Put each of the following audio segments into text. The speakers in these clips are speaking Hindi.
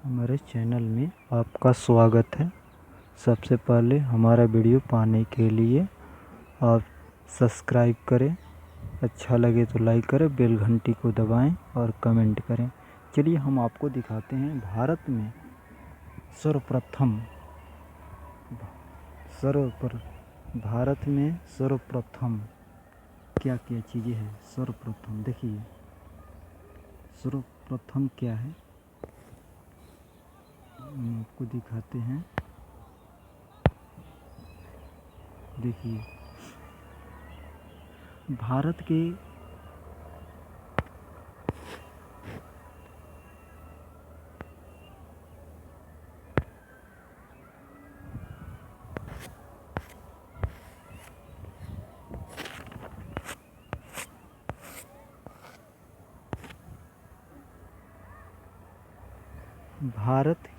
हमारे चैनल में आपका स्वागत है। सबसे पहले हमारा वीडियो पाने के लिए आप सब्सक्राइब करें, अच्छा लगे तो लाइक करें, बेल घंटी को दबाएं और कमेंट करें। चलिए हम आपको दिखाते हैं भारत में सर्वप्रथम क्या क्या चीज़ें हैं। सर्वप्रथम देखिए, सर्वप्रथम क्या है हम आपको दिखाते हैं। देखिए भारत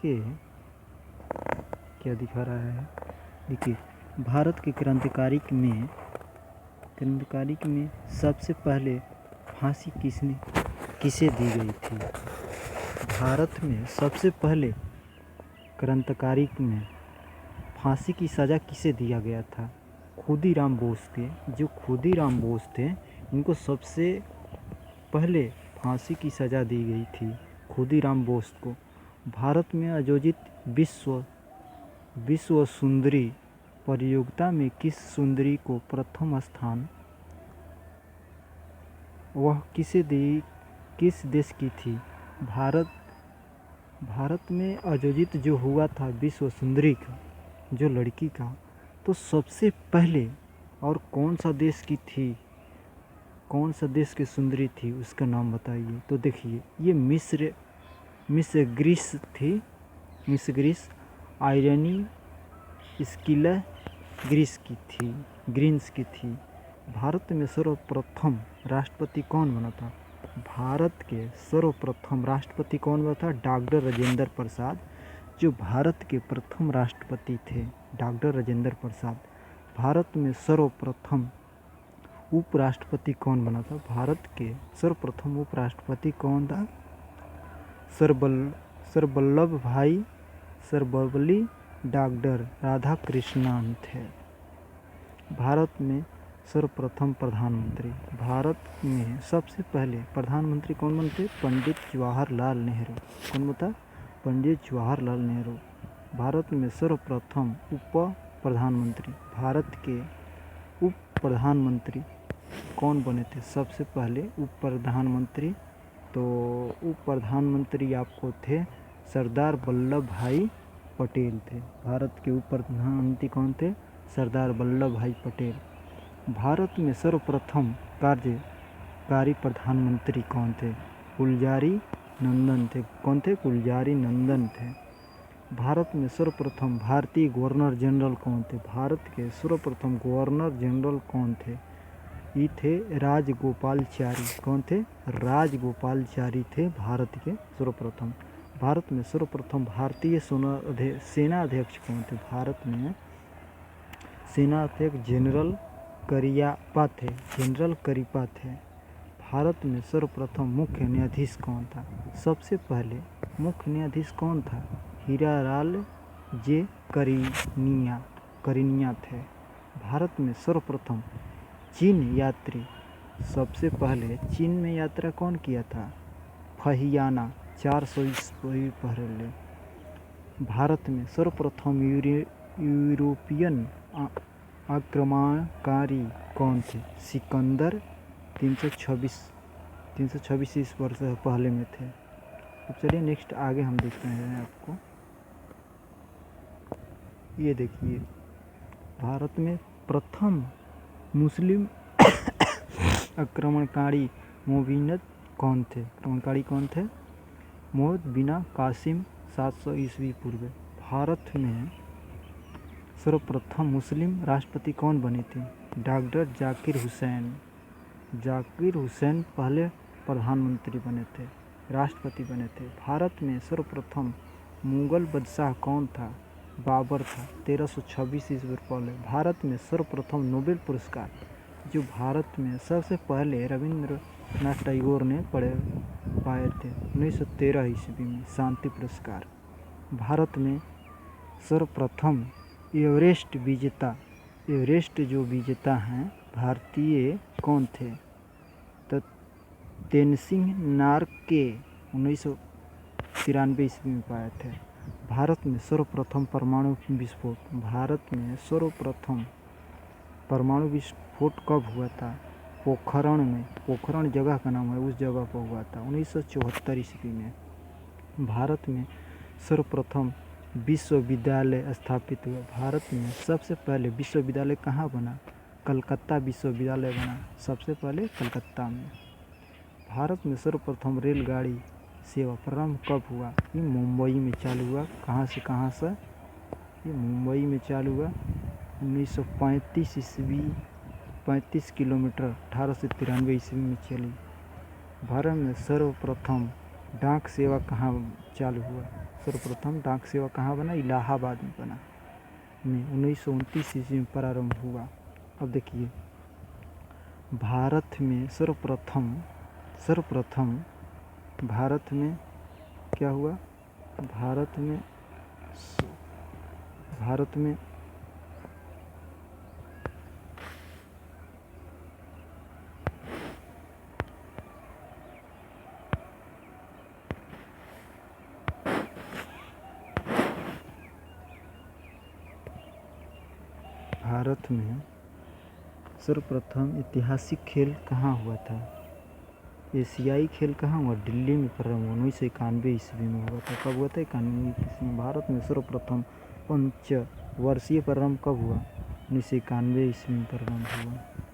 के क्या दिखा रहा है। देखिए भारत के क्रांतिकारी में सबसे पहले फांसी किसे दी गई थी। भारत में सबसे पहले क्रांतिकारी में फांसी की सज़ा किसे दिया गया था। खुदीराम बोस थे। जो खुदीराम बोस थे इनको सबसे पहले फांसी की सज़ा दी गई थी खुदीराम बोस को। भारत में आयोजित विश्व सुंदरी प्रतियोगिता में किस सुंदरी को प्रथम स्थान वह किस देश की थी। भारत में आयोजित जो हुआ था विश्व सुंदरी का जो लड़की का, तो सबसे पहले और कौन सा देश की थी, कौन सा देश की सुंदरी थी उसका नाम बताइए। तो देखिए ये मिस ग्रीस थी। मिस ग्रीस आयरनी स्किला ग्रीस की थी। भारत में सर्वप्रथम राष्ट्रपति कौन बना था। भारत के सर्वप्रथम राष्ट्रपति कौन बना था। डॉक्टर राजेंद्र प्रसाद जो भारत के प्रथम राष्ट्रपति थे, डॉक्टर राजेंद्र प्रसाद। भारत में सर्वप्रथम उपराष्ट्रपति कौन बना था। भारत के सर्वप्रथम उपराष्ट्रपति कौन था। सर्वपल्ली डॉक्टर राधाकृष्णन थे। भारत में सर्वप्रथम प्रधानमंत्री, भारत में सबसे पहले प्रधानमंत्री कौन बने। पंडित जवाहरलाल नेहरू। कौन बता। पंडित जवाहरलाल नेहरू। भारत में सर्वप्रथम उप प्रधानमंत्री, भारत के उप प्रधानमंत्री कौन बने थे। सबसे पहले उप प्रधानमंत्री, तो उप प्रधानमंत्री आपको थे सरदार वल्लभ भाई पटेल थे। भारत के उप प्रधानमंत्री कौन थे। सरदार वल्लभ भाई पटेल। भारत में सर्वप्रथम कार्यकारी प्रधानमंत्री कौन थे। गुलजारी नंदन थे। कौन थे। गुलजारी नंदन थे। भारत में सर्वप्रथम भारतीय गवर्नर जनरल कौन थे। भारत के सर्वप्रथम गवर्नर जनरल कौन थे। ये थे राजगोपालचारी। कौन थे। राजगोपालचारी थे भारत के सर्वप्रथम। भारत में सर्वप्रथम भारतीय सेना अध्यक्ष कौन थे। भारत में सेना अध्यक्ष जनरल करियप्पा थे। भारत में सर्वप्रथम मुख्य न्यायाधीश कौन था। सबसे पहले मुख्य न्यायाधीश कौन था। हीरालाल जे करिनिया थे। भारत में सर्वप्रथम चीन यात्री, सबसे पहले चीन में यात्रा कौन किया था। फहियाना 400 ईस्वी पहले। भारत में सर्वप्रथम यूरोपियन आक्रमणकारी कौन थे। सिकंदर 326 ईस्वी वर्ष पहले में थे। अब चलिए नेक्स्ट आगे हम देखते हैं आपको। ये देखिए भारत में प्रथम मुस्लिम आक्रमणकारी मोबिनत कौन थे। आक्रमणकारी कौन थे। मोहम्मद बिन कासिम 700 ईस्वी पूर्व। भारत में सर्वप्रथम मुस्लिम राष्ट्रपति कौन बने थे। डॉक्टर जाकिर हुसैन पहले प्रधानमंत्री बने थे, राष्ट्रपति बने थे। भारत में सर्वप्रथम मुगल बादशाह कौन था। बाबर था 1326 ईस्वी पहले। भारत में सर्वप्रथम नोबेल पुरस्कार जो भारत में सबसे पहले रविंद्रनाथ टैगोर ने पाए थे 1913 ईस्वी में, शांति पुरस्कार। भारत में सर्वप्रथम एवरेस्ट जो विजेता हैं भारतीय कौन थे? तो तेनसिंग नार्के 1993 ईस्वी में पाए थे। भारत में सर्वप्रथम परमाणु विस्फोट कब हुआ था? पोखरण में, पोखरण जगह का नाम है, उस जगह पर हुआ था 1974 ईस्वी में। भारत में सर्वप्रथम विश्वविद्यालय स्थापित हुआ। भारत में सबसे पहले विश्वविद्यालय कहाँ बना? कलकत्ता विश्वविद्यालय बना सबसे पहले कलकत्ता में। भारत में सर्वप्रथम रेलगाड़ी सेवा प्रारंभ कब हुआ? ये मुंबई में चालू हुआ। कहाँ से? ये मुंबई में चालू हुआ 1935 ईस्वी, 35 किलोमीटर 1893 ईस्वी में चली। भारत में सर्वप्रथम डाक सेवा कहाँ चालू हुआ? सर्वप्रथम डाक सेवा कहाँ बना? इलाहाबाद में बना, 1929 ईस्वी में प्रारंभ हुआ। अब देखिए, भारत में सर्वप्रथम भारत में क्या हुआ? भारत में सर्वप्रथम ऐतिहासिक खेल कहाँ हुआ था? एशियाई खेल कहाँ हुआ? दिल्ली में प्रारंभ 1991 ईस्वी में हुआ था। कब हुआ था? 91 ईस्वी में। भारत में सर्वप्रथम पंचवर्षीय प्रारंभ कब हुआ? 1991 ईस्वी में प्रारंभ हुआ।